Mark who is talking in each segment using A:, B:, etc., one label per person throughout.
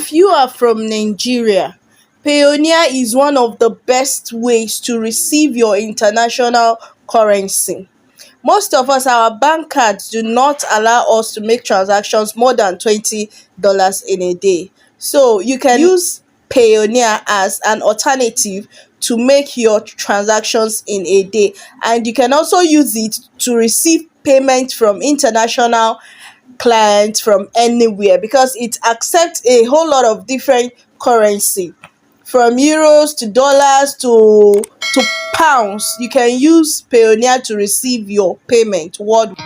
A: If you are from Nigeria, Payoneer is one of the best ways to receive your international currency. Most of us, our bank cards do not allow us to make transactions more than $20 in a day. So you can use Payoneer as an alternative to make your transactions in a day. And you can also use it to receive payment from international clients from anywhere because it accepts a whole lot of different currency, from euros to dollars to pounds. You can use Payoneer to receive your payment worldwide.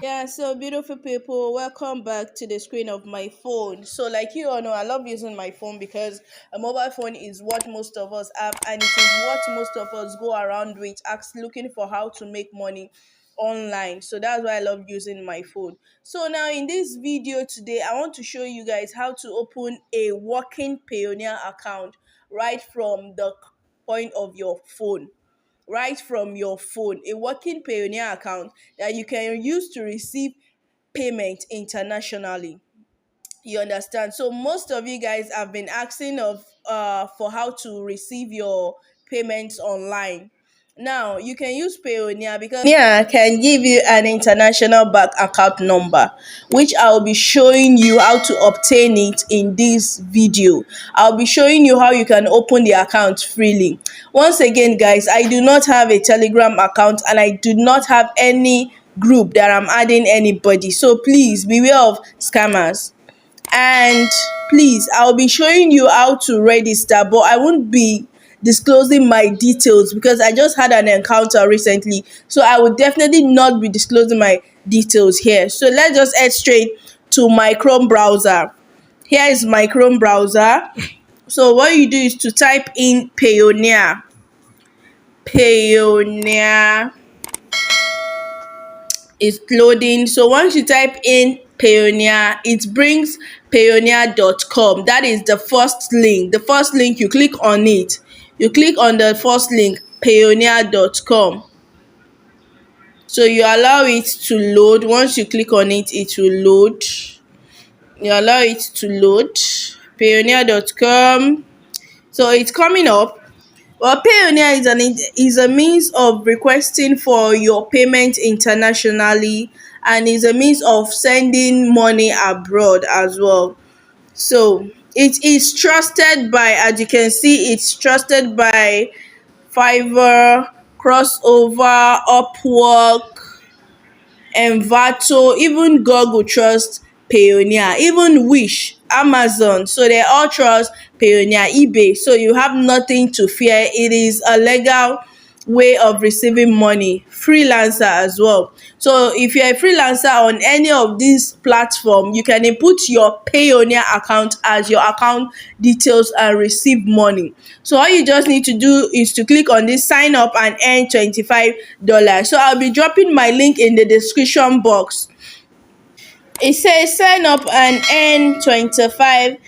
A: Yeah, so beautiful people, welcome back to the screen of my phone. So, like you all know, I love using my phone because a mobile phone is what most of us have, and it is what most of us go around with, looking for how to make money online. So that's why I love using my phone. So now in this video today, I want to show you guys how to open a working Payoneer account right from the point of your phone, right from your phone, a working Payoneer account that you can use to receive payment internationally. You understand? So most of you guys have been asking of for how to receive your payments online. Now you can use Payoneer because Payoneer can give you an international bank account number, which I'll be showing you how to obtain it in this video. I'll be showing you how you can open the account freely. Once again, guys, I do not have a Telegram account and I do not have any group that I'm adding anybody. So please beware of scammers. And please, I'll be showing you how to register, but I won't be disclosing my details because I just had an encounter recently, so I would definitely not be disclosing my details here. So let's just head straight to my Chrome browser. Here is my Chrome browser. So what you do is to type in Payoneer is loading. So once you type in Payoneer, it brings payoneer.com. That is the first link. The first link, you click on it. You click on the first link, payoneer.com. So you allow it to load. Once you click on it, it will load. You allow it to load. Payoneer.com. So it's coming up. Well, Payoneer is a means of requesting for your payment internationally, and is a means of sending money abroad as well. So it is trusted by, as you can see, it's trusted by Fiverr, Crossover, Upwork, Envato, even Google trust Payoneer, even Wish, Amazon. So they all trust Payoneer, eBay. So you have nothing to fear. It is a legal way of receiving money. Freelancer as well. So if you're a freelancer on any of these platforms, you can input your Payoneer account as your account details and receive money. So all you just need to do is to click on this sign up and earn $25. So I'll be dropping my link in the description box. It says sign up and earn $25.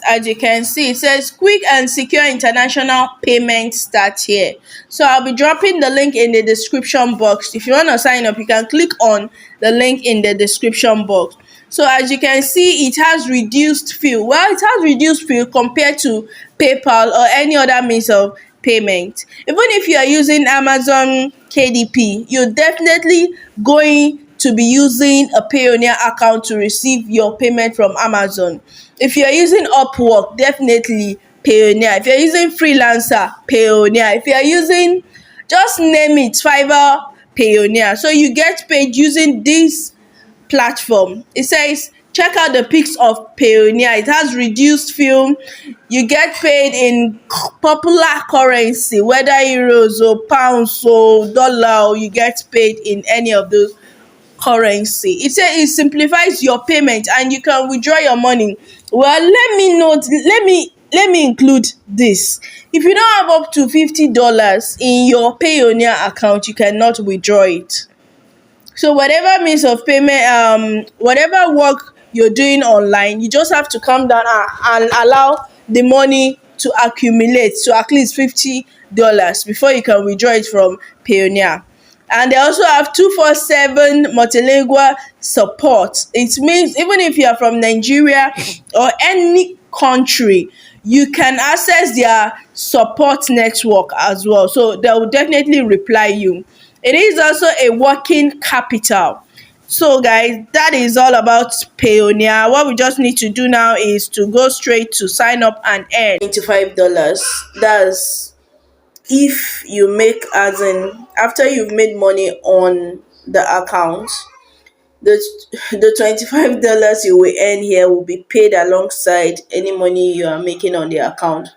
A: As you can see, it says quick and secure international payment start here. So I'll be dropping the link in the description box. If you want to sign up, you can click on the link in the description box. So as you can see, it has reduced fee. Well, it has reduced fee compared to PayPal or any other means of payment. Even if you are using Amazon KDP, you're definitely going to be using a Payoneer account to receive your payment from Amazon. If you're using Upwork, definitely Payoneer. If you're using Freelancer, Payoneer. If you're using, just name it, Fiverr, Payoneer. So you get paid using this platform. It says check out the pics of Payoneer. It has reduced fee. You get paid in popular currency, whether euros or pounds or dollar, or you get paid in any of those currency. It says it simplifies your payment and you can withdraw your money. Well, let me include this. If you don't have up to $50 in your Payoneer account, you cannot withdraw it. So whatever means of payment, whatever work you're doing online, you just have to come down and allow the money to accumulate to at least $50 before you can withdraw it from Payoneer. And they also have 247 multilingual support. It means even if you are from Nigeria or any country, you can access their support network as well. So they will definitely reply you. It is also a working capital. So guys, that is all about Payoneer. What we just need to do now is to go straight to sign up and earn $25. That's if you make, as in after you've made money on the account, the $25 you will earn here will be paid alongside any money you are making on the account.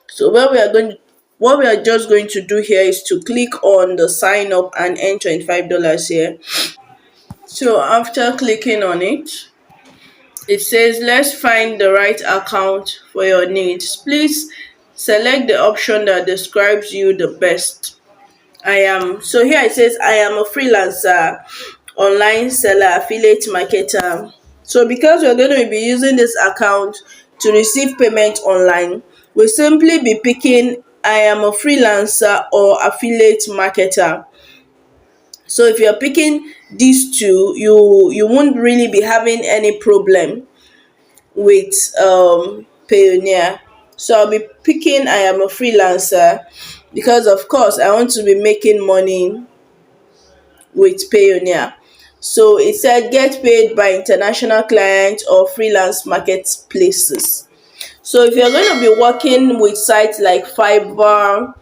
A: So what we are just going to do here is to click on the sign up and earn $25 here. So after clicking on it, it says let's find the right account for your needs. Please select the option that describes you the best. So here it says I am a freelancer, online seller, affiliate marketer. So because we're going to be using this account to receive payment online, we'll simply be picking I am a freelancer or affiliate marketer. So if you're picking these two, you won't really be having any problem with Payoneer. So I'll be picking I am a freelancer because of course I want to be making money with Payoneer. So it said get paid by international clients or freelance marketplaces. So if you're going to be working with sites like Fiverr,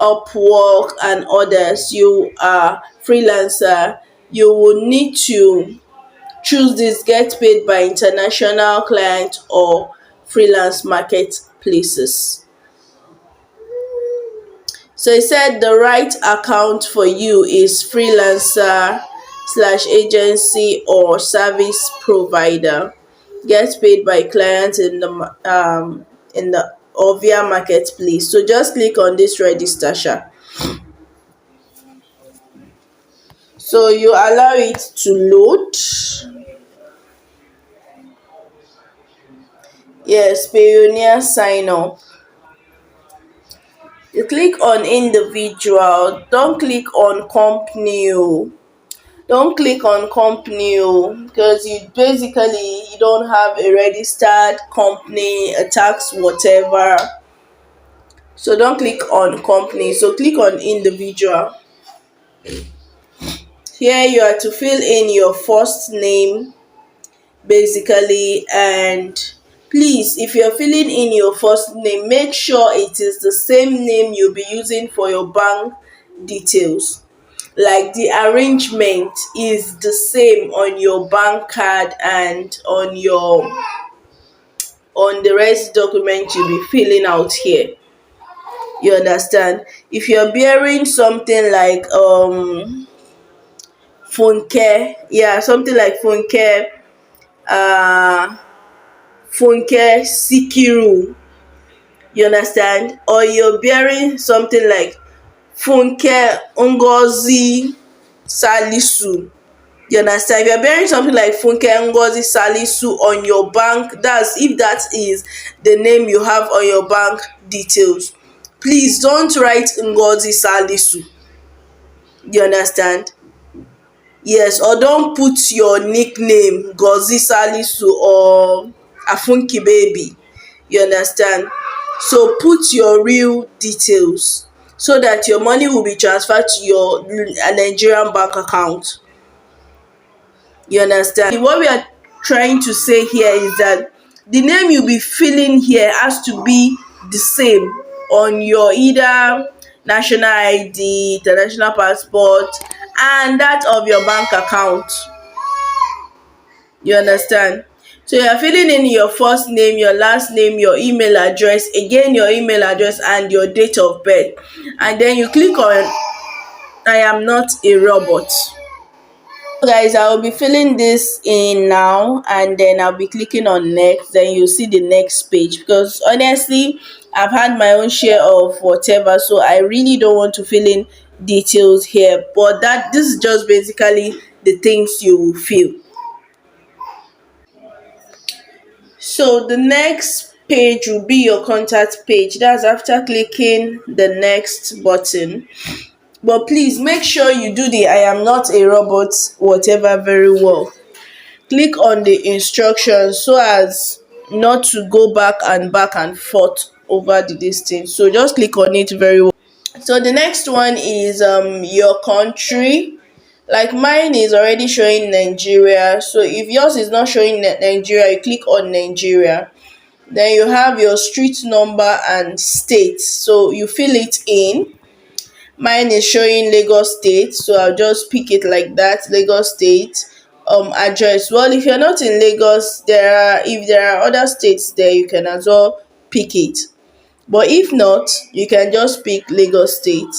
A: Upwork, and others, you are freelancer, you will need to choose this get paid by international clients or freelance marketplaces. So it said the right account for you is freelancer slash agency or service provider. Get paid by clients in the or via marketplace. So just click on this register sha. So you allow it to load. Yes, Payoneer sign up. You click on individual, don't click on company o. Don't click on company because you don't have a registered company, a tax whatever. So don't click on company. So click on individual. Here you are to fill in your first name basically, and please, if you're filling in your first name, make sure it is the same name you'll be using for your bank details. Like the arrangement is the same on your bank card and on the rest document you'll be filling out here. You understand? If you're bearing something like phone care, yeah, something like phone care, uh Funke Sikiru, you understand? Or you're bearing something like Funke Ngozi Salisu. You understand? If you're bearing something like Funke Ngozi Salisu on your bank, that's if that is the name you have on your bank details. Please don't write Ngozi Salisu. You understand? Yes, or don't put your nickname Ngozi Salisu or Afunki Baby. You understand? So put your real details so that your money will be transferred to your Nigerian bank account. You understand? What we are trying to say here is that the name you'll be filling here has to be the same on your either national ID, international passport, and that of your bank account. You understand? So you're filling in your first name, your last name, your email address, again your email address and your date of birth. And then you click on I am not a robot. Guys, I will be filling this in now and then I'll be clicking on next. Then you'll see the next page because honestly, I've had my own share of whatever, so I really don't want to fill in details here. But this is just basically the things you will fill. So the next page will be your contact page. That's after clicking the next button. But please make sure you do the I am not a robot whatever very well. Click on the instructions so as not to go back and forth over the this thing. So just click on it very well. So the next one is your country. Like mine is already showing Nigeria. So if yours is not showing Nigeria, you click on Nigeria. Then you have your street number and state. So you fill it in. Mine is showing Lagos State, so I'll just pick it like that, Lagos State. Address. Well, if you're not in Lagos, if there are other states there, you can as well pick it. But if not, you can just pick Lagos State.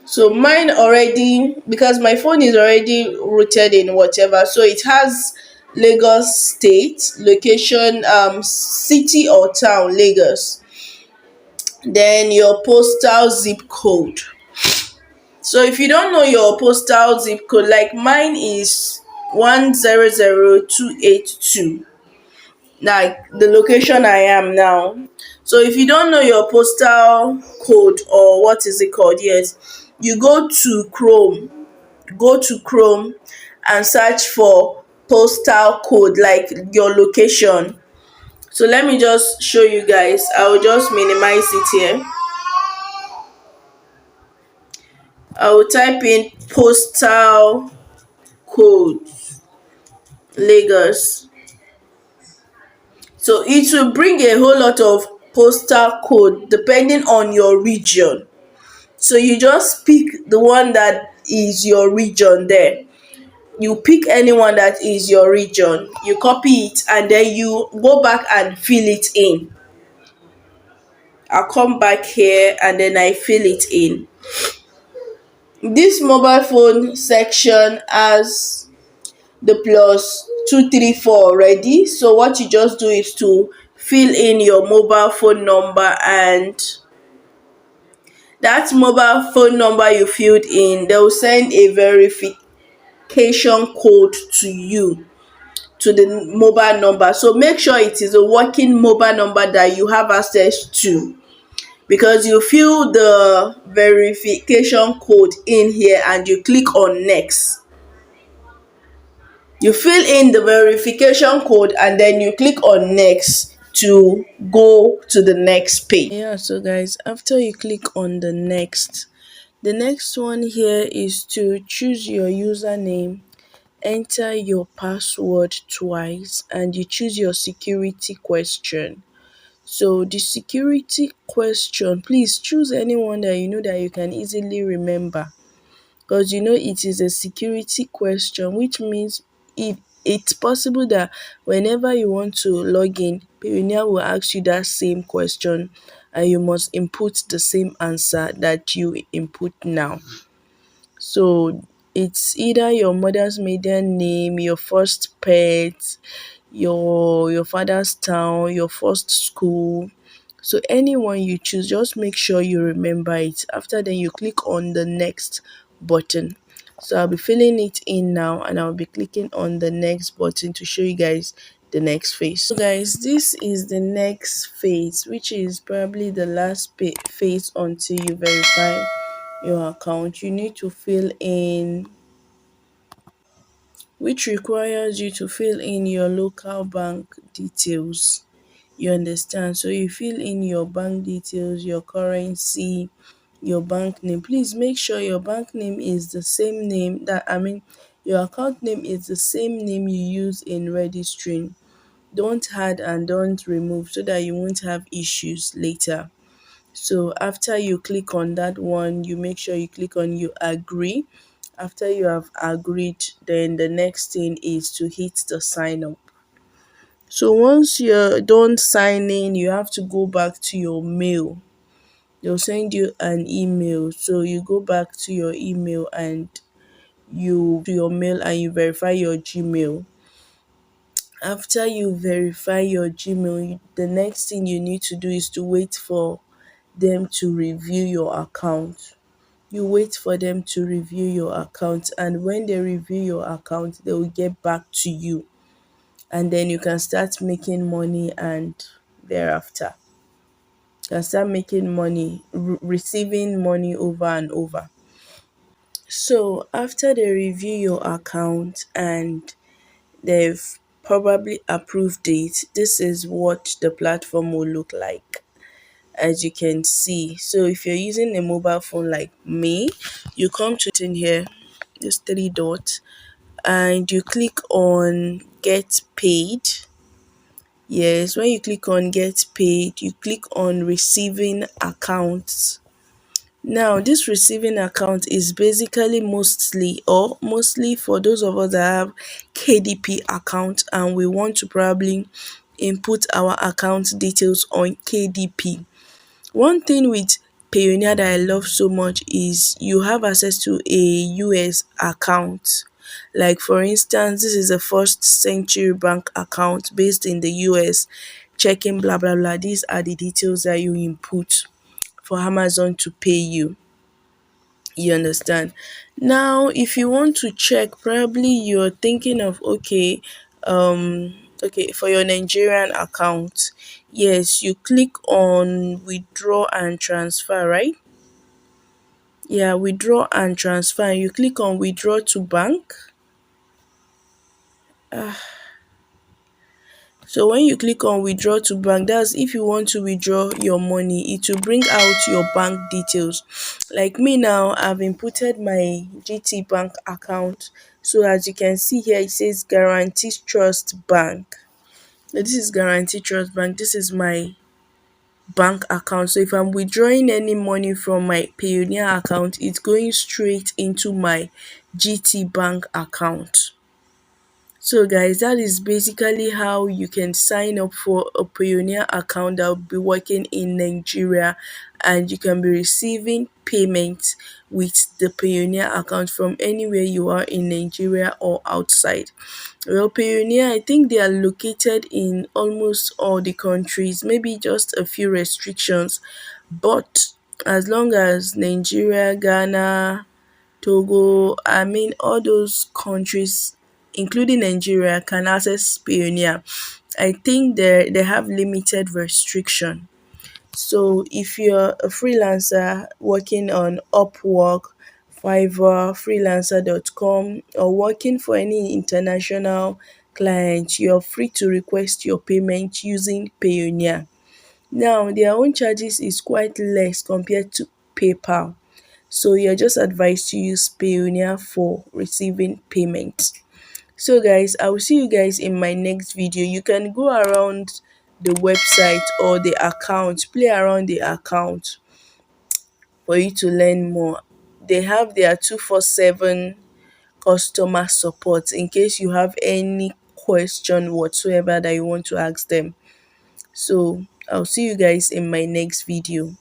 A: So mine already, because my phone is already rooted in whatever, so it has Lagos State, location, city or town, Lagos. Then your postal zip code. So if you don't know your postal zip code, like mine is 100282, like the location I am now. So if you don't know your postal code, or what is it called, yes, you go to Chrome and search for postal code, like your location. So let me just show you guys. I will just minimize it here. I will type in postal code Lagos. So it will bring a whole lot of postal code depending on your region. So you just pick the one that is your region there. You pick anyone that is your region, you copy it, and then you go back and fill it in. I'll come back here and then I fill it in. This mobile phone section has the plus 234 already. So what you just do is to fill in your mobile phone number, and that mobile phone number you filled in, they will send a verification code to you, to the mobile number. So make sure it is a working mobile number that you have access to, because you fill the verification code in here and you click on next. You fill in the verification code and then you click on next to go to the next page. Yeah, so guys, after you click on the next one here is to choose your username, enter your password twice, and you choose your security question. So the security question, please choose anyone that you know that you can easily remember, because you know it is a security question, which means if it's possible that whenever you want to log in, Payoneer will ask you that same question and you must input the same answer that you input now. So it's either your mother's maiden name, your first pet, your father's town, your first school. So anyone you choose, just make sure you remember it. After then, you click on the next button. So I'll be filling it in now and I'll be clicking on the next button to show you guys the next phase. So guys, this is the next phase, which is probably the last phase until you verify your account. You need to fill in, which requires you to fill in your local bank details. You understand? So you fill in your bank details, your currency, your bank name. Please make sure your bank name is the same name that, your account name is the same name you use in registering. Don't add and don't remove so that you won't have issues later. So after you click on that one, you make sure you click on you agree. After you have agreed, then the next thing is to hit the sign up. So once you're done signing, you have to go back to your mail. They'll send you an email. So you go back to your email and you to your mail and you verify your Gmail. After you verify your Gmail, the next thing you need to do is to wait for them to review your account. You wait for them to review your account, and when they review your account, they will get back to you, and then you can start making money, and thereafter you can start making money, receiving money over and over. So after they review your account and they've probably approved it, this is what the platform will look like, as you can see. So if you're using a mobile phone like me, you come to in here, this three dots, and you click on get paid. Yes, when you click on get paid, you click on receiving accounts. Now, this receiving account is basically mostly for those of us that have KDP account and we want to probably input our account details on KDP. One thing with Payoneer that I love so much is you have access to a US account. Like for instance, this is a First Century Bank account based in the US. Checking blah blah blah. These are the details that you input for Amazon to pay you. You understand? Now, if you want to check, probably you're thinking of okay, for your Nigerian account, yes, you click on withdraw and transfer, right? Yeah, withdraw and transfer. And you click on withdraw to bank. So when you click on withdraw to bank, that's if you want to withdraw your money, it will bring out your bank details. Like me now, I've inputted my GT bank account. So as you can see here, it says Guarantee Trust Bank. Now, this is Guarantee Trust Bank. This is my bank account. So if I'm withdrawing any money from my Payoneer account, it's going straight into my GT bank account. So guys, that is basically how you can sign up for a Payoneer account that will be working in Nigeria, and you can be receiving payments with the Payoneer account from anywhere you are in Nigeria or outside. Well, Payoneer, I think they are located in almost all the countries, maybe just a few restrictions, but as long as Nigeria, Ghana, Togo, I mean all those countries including Nigeria can access Payoneer. I think they have limited restriction. So if you're a freelancer working on Upwork, Fiverr, freelancer.com, or working for any international client, you're free to request your payment using Payoneer. Now, their own charges is quite less compared to PayPal. So you're just advised to use Payoneer for receiving payments. So guys, I will see you guys in my next video. You can go around the website or the account, play around the account for you to learn more. They have their 247 customer support in case you have any question whatsoever that you want to ask them. So I'll see you guys in my next video.